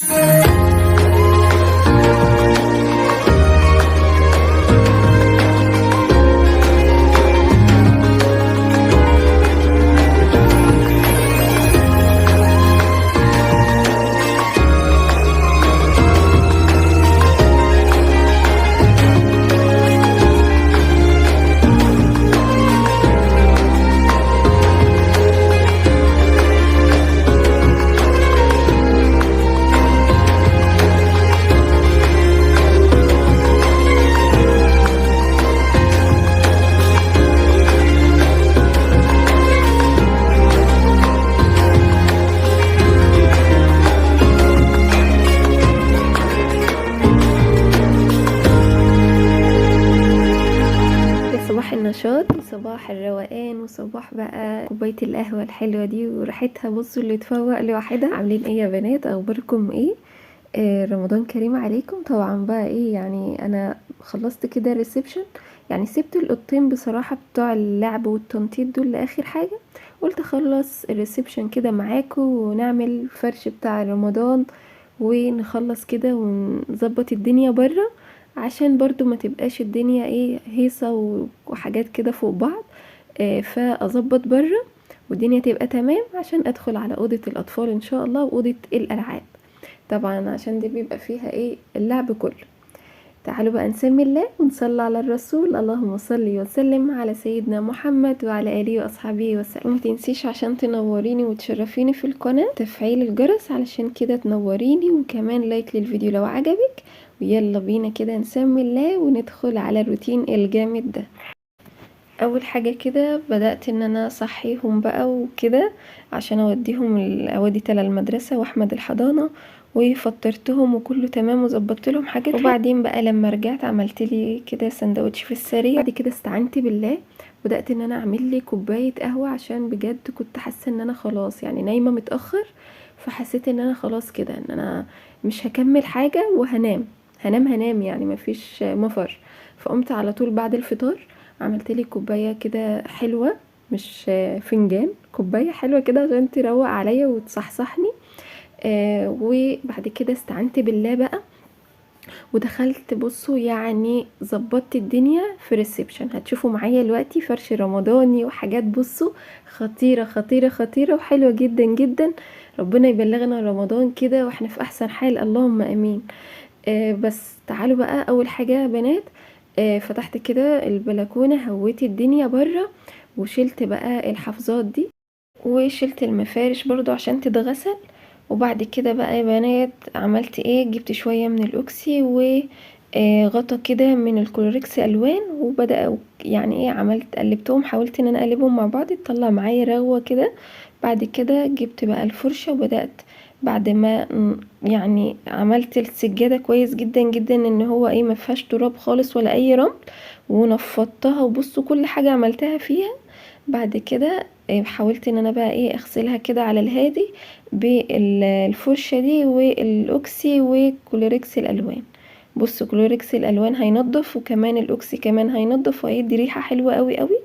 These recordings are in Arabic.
صباح النشاط وصباح الروقان وصباح بقى كوبايه القهوه الحلوه دي وريحتها. بصوا اللي تفوق لوحدها. عاملين ايه يا بنات؟ اخباركم ايه؟ رمضان كريم عليكم. طبعا بقى ايه يعني، انا خلصت كده الريسبشن، يعني سبت القطين بصراحه بتوع اللعب والتنطيط دول لاخر حاجه. قلت اخلص الريسبشن كده معاكم ونعمل فرش بتاع رمضان ونخلص كده ونظبط الدنيا بره، عشان برضو ما تبقاش الدنيا ايه هيصة وحاجات كده فوق بعض. فاظبط بره والدنيا تبقى تمام عشان ادخل على اوضة الاطفال ان شاء الله واوضة الالعاب، طبعا عشان دي بيبقى فيها ايه اللعب كله. تعالوا بقى نسمي الله ونصلي على الرسول. اللهم صل وسلم على سيدنا محمد وعلى اله واصحابه وسلم. متنسيش عشان تنوريني وتشرفيني في القناة تفعيل الجرس علشان كده تنوريني، وكمان لايك للفيديو لو عجبك. ويلا بينا كده نسمي الله وندخل على الروتين الجامد ده. اول حاجة كده بدأت ان انا اصحيهم بقى وكده عشان اوديهم اودي تلا المدرسة واحمد الحضانة، وفطرتهم وكله تمام وظبطت لهم حاجات. وبعدين بقى لما رجعت عملت لي كده سندوتش في السريع. بعد كده استعنت بالله، بدأت ان انا اعمل لي كوباية قهوة عشان بجد كنت حاسة ان انا خلاص يعني نايمة متأخر، فحسيت ان انا خلاص كده ان انا مش هكمل حاجة وهنام. هنام يعني مفيش مفر. فقمت على طول بعد الفطار عملت لي كوبايه كده حلوه، مش فنجان، كوبايه حلوه كده عشان تروق عليا وتصحصحني. وبعد كده استعنت بالله بقى ودخلت. بصوا يعني ظبطت الدنيا في ريسبشن، هتشوفوا معايا دلوقتي فرش رمضاني وحاجات بصوا خطيره خطيره خطيره وحلوه جدا جدا. ربنا يبلغنا رمضان كده واحنا في احسن حال، اللهم امين. بس تعالوا بقى اول حاجه يا بنات، فتحت كده البلكونه هويت الدنيا بره وشلت بقى الحفاظات دي وشلت المفارش برضو عشان تتغسل. وبعد كده بقى يا بنات عملت ايه، جبت شويه من الاوكسي وغطا كده من الكلوركس الوان، وبدأ يعني ايه عملت قلبتهم، حاولت ان انا اقلبهم مع بعض تطلع معايا رغوه كده. بعد كده جبت بقى الفرشه وبدأت بعد ما يعني عملت السجاده كويس جدا جدا ان هو ايه ما فيهاش تراب خالص ولا اي رمل، ونفضتها. وبصوا كل حاجه عملتها فيها. بعد كده حاولت ان انا بقى ايه اغسلها كده على الهادي بالفرشه دي والاوكسي وكلوريكس الالوان. بصوا كلوريكس الالوان هينضف وكمان الاوكسي كمان هينضف وهيدي ريحه حلوه قوي قوي.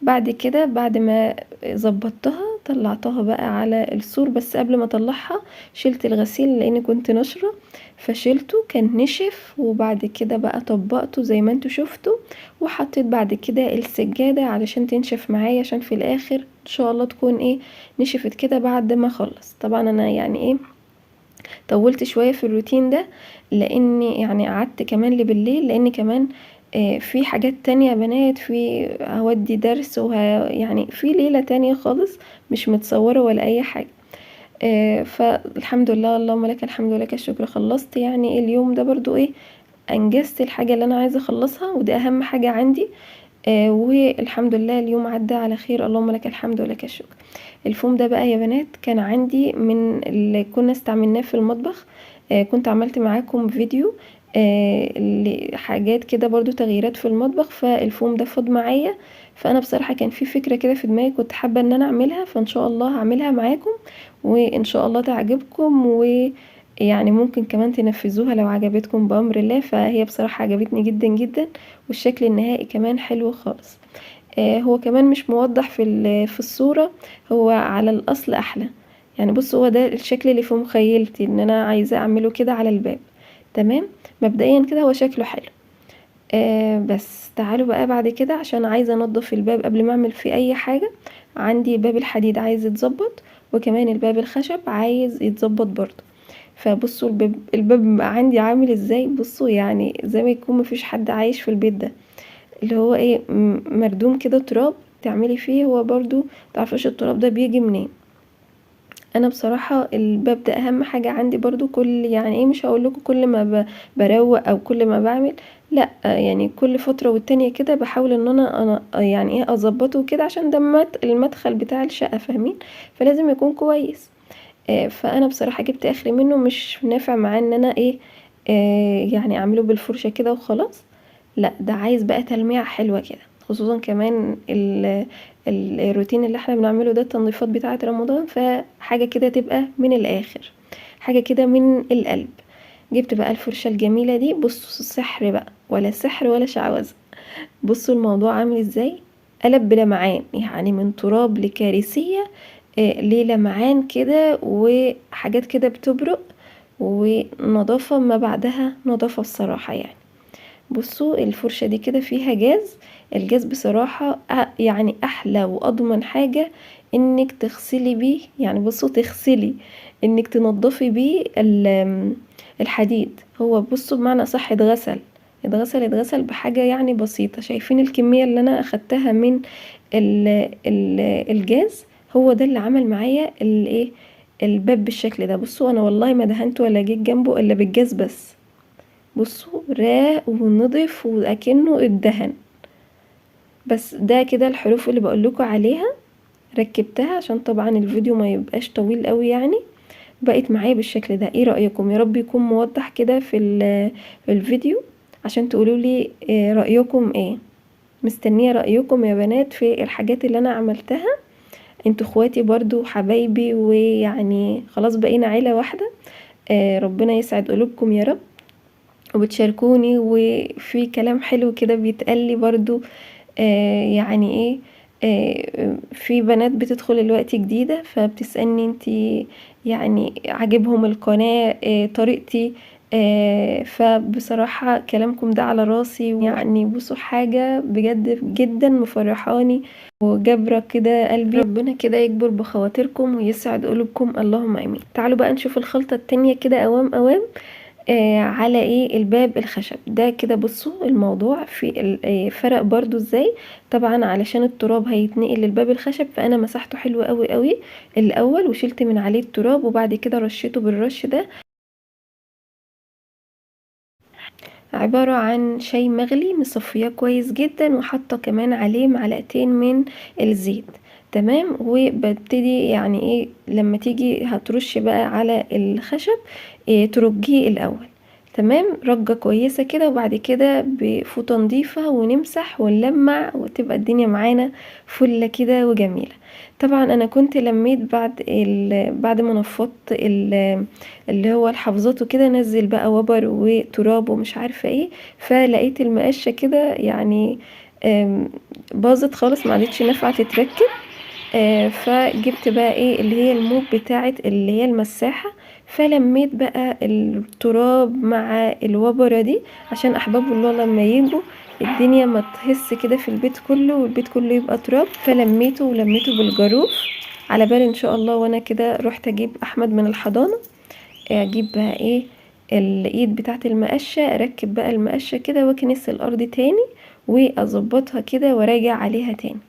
بعد كده بعد ما ظبطتها طلعتها بقى على السور، بس قبل ما اطلعها شلت الغسيل لان كنت نشره فشلته كان نشف. وبعد كده بقى طبقته زي ما انتوا شفتوا، وحطيت بعد كده السجاده علشان تنشف معايا عشان في الاخر ان شاء الله تكون ايه نشفت كده بعد ما اخلص. طبعا انا يعني ايه طولت شويه في الروتين ده لاني يعني قعدت كمان بالليل، لان كمان في حاجات تانية يا بنات، في هودي درس يعني في ليلة تانية خالص مش متصورة ولا اي حاجة. فالحمد لله اللهم لك الحمد ولك الشكر، خلصت يعني اليوم ده برضو ايه انجزت الحاجة اللي انا عايزة اخلصها ودي اهم حاجة عندي. والحمد لله اليوم عدى على خير، اللهم لك الحمد ولك الشكر. الفوم ده بقى يا بنات كان عندي من اللي كنا استعملناه في المطبخ. كنت عملت معاكم فيديو حاجات كده برضو تغييرات في المطبخ، فالفوم ده فض معايا. فانا بصراحة كان في فكرة كده في دماغي كنت حابة ان انا اعملها، فان شاء الله هعملها معاكم وان شاء الله تعجبكم، ويعني ممكن كمان تنفذوها لو عجبتكم بأمر الله. فهي بصراحة عجبتني جدا جدا والشكل النهائي كمان حلو خالص. هو كمان مش موضح في الصورة، هو على الاصل احلى. يعني بصوا هو ده الشكل اللي في مخيلتي ان انا عايزة اعمله كده على الباب. تمام. مبدئيا كده هو شكله حلو. بس تعالوا بقى بعد كده عشان عايزة انضف الباب قبل ما اعمل فيه اي حاجة. عندي باب الحديد عايز يتظبط، وكمان الباب الخشب عايز يتظبط برضه. فبصوا الباب بقى عندي عامل ازاي. بصوا يعني زي ما يكون مفيش حد عايش في البيت ده، اللي هو ايه مردوم كده تراب تعملي فيه. هو برضو متعرفيش التراب ده بيجي منين. انا بصراحة الباب ده اهم حاجة عندي برضو. كل يعني ايه مش هقولكوا كل ما بروق او كل ما بعمل، لا يعني كل فترة والتانية كده بحاول ان انا يعني ايه اظبطه كده عشان ده المدخل بتاع الشقة، فاهمين؟ فلازم يكون كويس. فانا بصراحة جبت اخري منه، مش نافع معاه ان انا ايه يعني اعمله بالفرشة كده وخلاص. لا ده عايز بقى تلميع حلوة كده، خصوصا كمان الروتين اللي احنا بنعمله ده التنظيفات بتاعة رمضان، فحاجة كده تبقى من الاخر، حاجة كده من القلب. جبت بقى الفرشة الجميلة دي. بصوا السحر بقى، ولا سحر ولا شعوذة. بصوا الموضوع عامل ازاي، قلب بلمعان، يعني من تراب لكارثية ليه لمعان كده وحاجات كده بتبرق، ونظافة ما بعدها نظافة الصراحة يعني. بصوا الفرشة دي كده فيها جاز. الجاز بصراحة يعني احلى واضمن حاجة انك تغسلي بيه، يعني بصوا تغسلي، انك تنضفي بيه الحديد. هو بصوا بمعنى صح اتغسل بحاجة يعني بسيطة. شايفين الكمية اللي انا اخدتها من الجاز؟ هو ده اللي عمل معايا الايه الباب بالشكل ده. بصوا انا والله ما دهنت ولا جيت جنبه الا بالجاز بس. بصوا راق ونضف واكنه اتدهن. بس ده كده الحروف اللي بقولكوا عليها ركبتها عشان طبعا الفيديو ما يبقاش طويل قوي يعني. بقت معايا بالشكل ده. ايه رأيكم؟ يا رب يكون موضح كده في الفيديو عشان تقولوا لي رأيكم ايه. مستنية رأيكم يا بنات في الحاجات اللي انا عملتها. انتوا اخواتي برضو حبايبي، ويعني خلاص بقينا عيلة واحدة. ربنا يسعد قلوبكم يا رب، وبتشاركوني وفي كلام حلو كده بيتقالي برضو. يعني ايه في بنات بتدخل الوقت جديدة فبتسألني انتي يعني عاجبهم القناة طريقتي. فبصراحة كلامكم ده على راسي، يعني بصوا حاجة بجد جدا مفرحاني وجبرة كده قلبي. ربنا كده يكبر بخواطركم ويسعد قلوبكم، اللهم امين. تعالوا بقى نشوف الخلطة التانية كده اوام اوام. على ايه الباب الخشب ده كده. بصوا الموضوع في فرق برضو ازاي. طبعا علشان التراب هيتنقل للباب الخشب، فانا مسحته حلو قوي قوي الاول وشلت من عليه التراب، وبعد كده رشيته بالرش ده. عبارة عن شاي مغلي مصفياه كويس جدا، وحاطه كمان عليه معلقتين من الزيت. تمام. وببتدي يعني ايه لما تيجي هترش بقى على الخشب ترجيه الاول. تمام. رجة كويسة كده، وبعد كده بفوطة نظيفة ونمسح ونلمع وتبقى الدنيا معانا فلة كده وجميلة. طبعا انا كنت لميت بعد ما نفضت اللي هو الحفظات وكده، نزل بقى وبر وتراب ومش عارفة ايه. فلقيت المقشة كده يعني باظت خالص، ما عادتش نافعة تتركب. فجبت بقى ايه اللي هي الموب بتاعت اللي هي المساحة. فلميت بقى التراب مع الوبرة دي عشان احباب الله لما يجوا الدنيا ما تهس كده في البيت كله والبيت كله يبقى تراب. فلميته ولميته بالجاروف على بالي ان شاء الله. وانا كده رحت اجيب احمد من الحضانة، اجيب بقى ايه الايد بتاعت المقشة، اركب بقى المقشة كده واكنس الارض تاني واظبطها كده وراجع عليها تاني.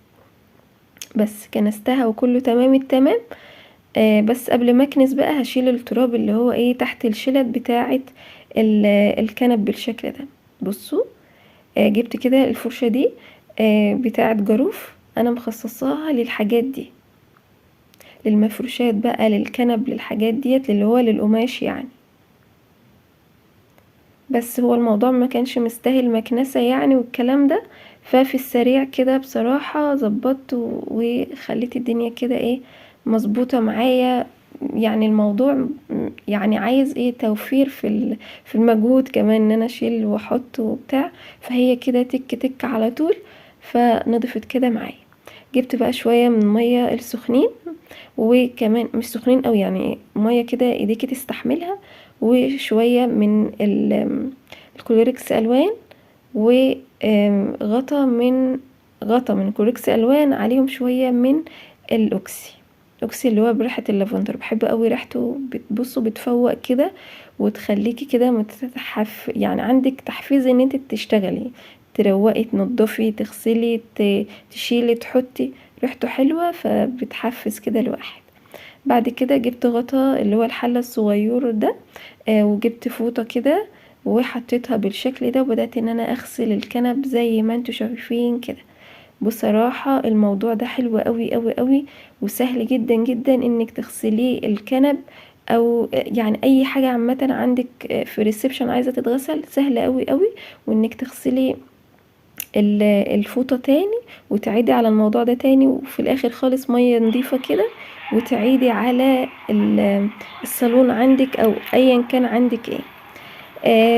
بس كنستها وكله تمام التمام. بس قبل ما اكنس بقى هشيل التراب اللي هو ايه تحت الشلت بتاعت الكنب بالشكل ده. بصوا جبت كده الفرشة دي بتاعت جاروف، انا مخصصاها للحاجات دي، للمفروشات بقى للكنب للحاجات ديت اللي هو للقماش يعني. بس هو الموضوع ما كانش مستاهل مكنسة يعني والكلام ده. ففي السريع كده بصراحة ظبطت وخليت الدنيا كده ايه مظبوطة معايا. يعني الموضوع يعني عايز ايه توفير في المجهود كمان ان انا اشيل واحط وبتاع. فهي كده تك تك على طول. فنضفت كده معايا. جبت بقى شوية من المية السخنين وكمان مش سخنين قوي، يعني ميه كده ايديكي تستحملها، وشويه من الكلوركس الوان، غطا من كلوركس الوان عليهم شويه من الاوكسي. الاوكسي اللي هو بريحه اللافندر، بحب قوي ريحته، بتبصوا بتفوق كده وتخليكي كده يعني عندك تحفيز ان انت تشتغلي، تروقي، تنضفي، تغسلي، تشيلي، تحطي، ريحته حلوة فبتحفز كده الواحد. بعد كده جبت غطا اللي هو الحلة الصغير ده، وجبت فوطة كده وحطيتها بالشكل ده، وبدأت ان انا اغسل الكنب زي ما انتوا شايفين كده. بصراحة الموضوع ده حلو قوي قوي قوي، وسهل جدا جدا انك تغسليه الكنب، او يعني اي حاجة عامة عندك في الريسبشن عايزة تتغسل، سهل قوي قوي. وانك تغسلي الفوطة تاني وتعيدي على الموضوع ده تاني، وفي الاخر خالص مية نظيفة كده، وتعيدي على الصالون عندك او ايا كان عندك ايه.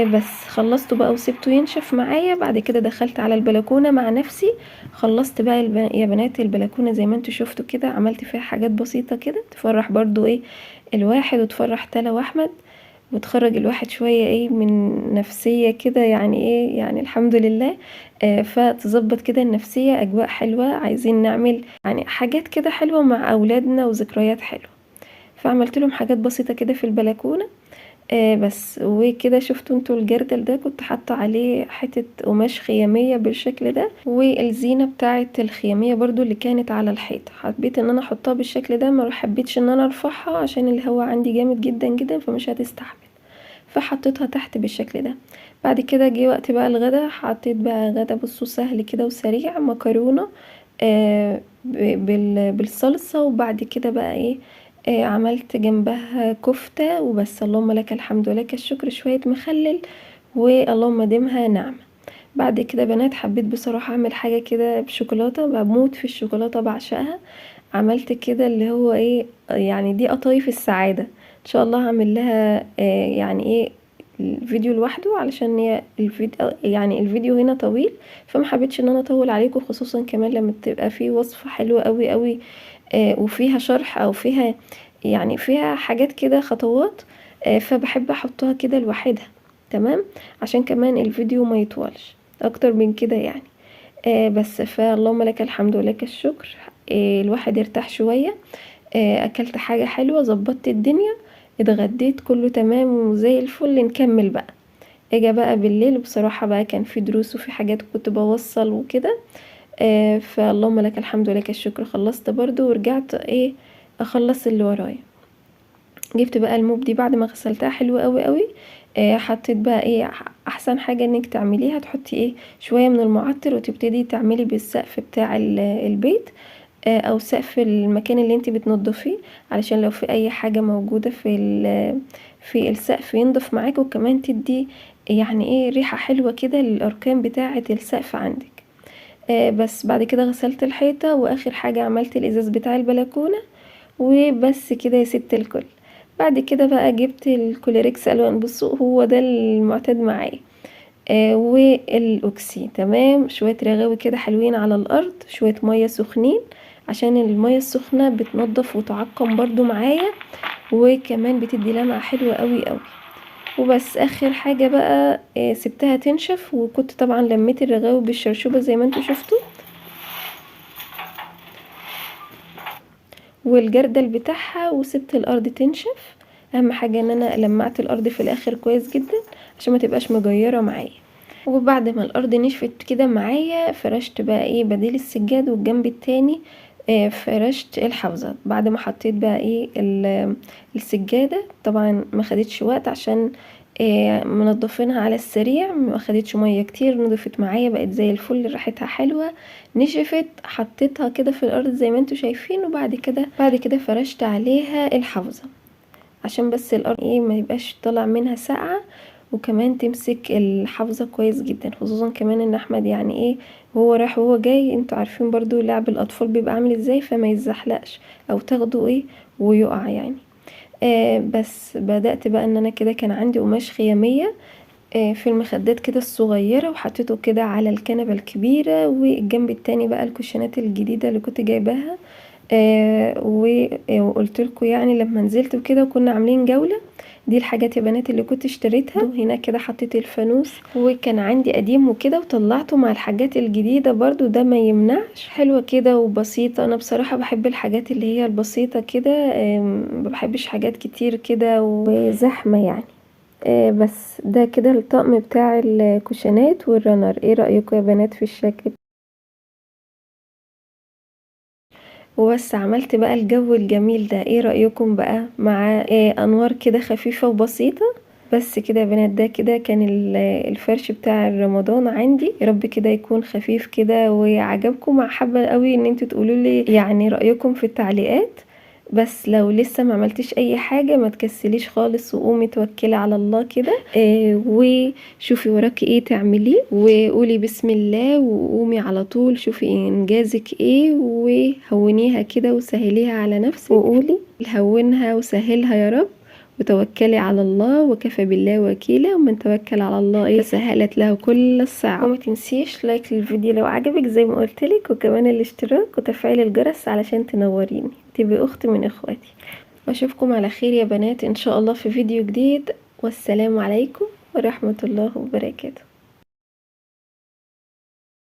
بس خلصته بقى وسبته ينشف معايا. بعد كده دخلت على البلكونة مع نفسي، خلصت بقى يا بنات البلكونة زي ما انتوا شفتوا كده، عملت فيها حاجات بسيطة كده تفرح برضو ايه الواحد، وتفرح تلا واحمد، وتخرج الواحد شوية ايه من نفسية كده، يعني ايه يعني الحمد لله. فتظبط كده النفسية، اجواء حلوة، عايزين نعمل يعني حاجات كده حلوة مع اولادنا وذكريات حلوة. فعملت لهم حاجات بسيطة كده في البلكونة. بس وكده شفتوا انتوا الجردل ده كنت حاطه عليه حتة قماش خيامية بالشكل ده، والزينة بتاعة الخيامية برضو اللي كانت على الحيط حبيت ان انا احطها بالشكل ده، ما حبيتش ان انا ارفعها عشان الهواء عندي جامد جدا جدا فمش هتستحمل، فحطيتها تحت بالشكل ده. بعد كده جه وقت بقى الغدا، حطيت بقى غدا بصوا سهل كده وسريع، مكرونة بالصلصة. وبعد كده بقى ايه، عملت جنبها كفتة وبس. اللهم لك الحمد ولك الشكر، شوية مخلل، واللهم ديمها نعمة. بعد كده بنات حبيت بصراحة اعمل حاجة كده بشوكولاتة، بموت في الشوكولاتة بعشقها. عملت كده اللي هو ايه، يعني دي قطايف السعادة، ان شاء الله هعمل لها يعني ايه الفيديو لوحده، علشان هي الفيديو يعني الفيديو هنا طويل، فما حبيتش ان انا اطول عليكم، خصوصا كمان لما تبقى فيه وصفة حلوة قوي قوي وفيها شرح، او فيها يعني فيها حاجات كده خطوات، فبحب احطها كده لوحدها. تمام، عشان كمان الفيديو ما يطولش اكتر من كده يعني. بس فاللهم لك الحمد ولك الشكر. الواحد يرتاح شوية. اكلت حاجة حلوة، ظبطت الدنيا، اتغديت، كله تمام وزي الفل. نكمل بقى. اجا بقى بالليل، بصراحة بقى كان في دروس وفي حاجات كنت بوصل وكده. فاللهم لك الحمد ولك الشكر، خلصت برضو ورجعت ايه اخلص اللي ورايا. جبت بقى الموب دي بعد ما غسلتها حلوة قوي قوي. حطيت بقى ايه احسن حاجة انك تعمليها، تحطي ايه شوية من المعطر، وتبتدي تعملي بالسقف بتاع البيت، او سقف المكان اللي انت بتنضفيه، علشان لو في اي حاجة موجودة في السقف ينضف معاك، وكمان تدي يعني ايه ريحة حلوة كده للاركان بتاعة السقف عندك. بس بعد كده غسلت الحيطة، واخر حاجة عملت الازاز بتاع البلكونة، وبس كده يا ست الكل. بعد كده بقى جبت الكوليريكس الوان، بصوا هو ده المعتاد معايا، والاوكسي تمام، شوية رغاوي كده حلوين على الارض، شوية مية سخنين، عشان المية السخنة بتنضف وتعقم برضو معايا، وكمان بتدي لمعة حلوة قوي قوي. وبس اخر حاجة بقى سبتها تنشف، وكنت طبعا لميت الرغاوي بالشرشوبة زي ما انتوا شفتوا، والجردل بتاعها، وسبت الارض تنشف. اهم حاجة ان انا لمعت الارض في الاخر كويس جدا عشان ما تبقاش مجيرة معايا. وبعد ما الارض نشفت كده معايا، فرشت بقى ايه بديل السجاد، والجنب التاني فرشت الحوض. بعد ما حطيت بقى ايه السجادة، طبعا ما خدتش وقت عشان منضفينها على السريع، ما خدتش ميه كتير، نضفت معايا بقت زي الفل، ريحتها حلوة، نشفت. حطيتها كده في الارض زي ما انتوا شايفين، وبعد كده فرشت عليها الحوض، عشان بس الارض ايه ما يبقاش طالع منها ساقعة، وكمان تمسك الحافظة كويس جدا، خصوصا كمان ان احمد يعني ايه هو رايح وهو جاي، انتوا عارفين برضو لعب الاطفال بيبقى عامل ازاي، فما يتزحلقش او تاخده ايه ويقع يعني. بس بدأت بقى ان انا كده كان عندي قماش خيامية في المخدات كده الصغيرة، وحطيته كده على الكنبة الكبيرة، والجنب التاني بقى الكوشنات الجديدة اللي كنت جايباها وقلت لكم يعني لما نزلت وكده وكنا عاملين جولة، دي الحاجات يا بنات اللي كنت اشتريتها. هنا كده حطيت الفانوس، وكان عندي قديم وكده وطلعته مع الحاجات الجديدة برضو، ده ما يمنعش. حلوة كده وبسيطة، انا بصراحة بحب الحاجات اللي هي البسيطة كده، ما بحبش حاجات كتير كده وزحمة يعني. بس ده كده الطقم بتاع الكوشنات والرنر. ايه رأيكم يا بنات في الشكل؟ وبس عملت بقى الجو الجميل ده. ايه رأيكم بقى مع انوار كده خفيفة وبسيطة؟ بس كده يا بنات، ده كده كان الفرش بتاع رمضان عندي. يا رب كده يكون خفيف كده وعجبكم. حابة قوي ان انتوا تقولوا لي يعني رأيكم في التعليقات. بس لو لسه ما عملتيش اي حاجة ما تكسليش خالص، وقومي توكلي على الله كده، وشوفي وراكي ايه تعمليه، وقولي بسم الله وقومي على طول. شوفي انجازك ايه وهونيها كده وسهليها على نفسك، وقولي هونها وسهلها يا رب، وتوكلي على الله وكفى بالله وكيلا. ومن توكل على الله ايه فسهلت له كل الصعب. وما تنسيش لايك للفيديو لو عجبك زي ما قلتلك، وكمان الاشتراك وتفعيل الجرس علشان تنوريني، تبقي اخت من اخواتي. واشوفكم على خير يا بنات ان شاء الله في فيديو جديد، والسلام عليكم ورحمة الله وبركاته.